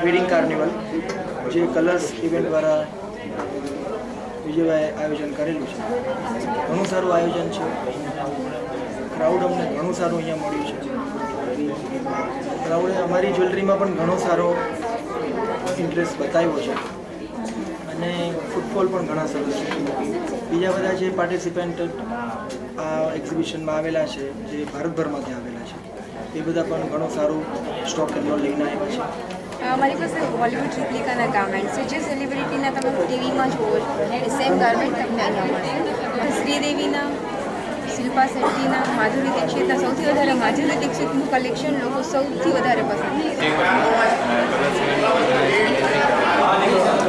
Wedding carnival જે colours event દ્વારા વિજયભાઈ આયોજન કરેલું છે. ઘણું સારું આયોજન છે. ક્રાઉડ અમને ઘણું સારું અહીંયા મળ્યું છે. ક્રાઉડે અમારી જ્વેલરીમાં પણ ઘણો સારો ઇન્ટરેસ્ટ બતાવ્યો છે અને ફૂટફોલ પણ ઘણા સરસ છે. બીજા બધા જે પાર્ટિસિપન્ટ આ એક્ઝિબિશનમાં આવેલા છે, જે ભારતભરમાંથી આવેલા છે, એ બધા પણ ઘણો સારું સ્ટોક એમનો લઈને આવ્યા છે. અમારી પાસે હોલિવૂડ રેપ્લિકાના ગાર્મેન્ટ્સ છે, જે સેલિબ્રિટીના તમે ટીવીમાં જુઓ છો એ સેમ ગાર્મેન્ટ તમને અહીંયા મળશે. શ્રીદેવીના, શિલ્પા શેટ્ટીના, માધુરી દીક્ષિતના, સૌથી વધારે માધુરી દીક્ષિતનું કલેક્શન લોકો સૌથી વધારે પસંદ કરે છે.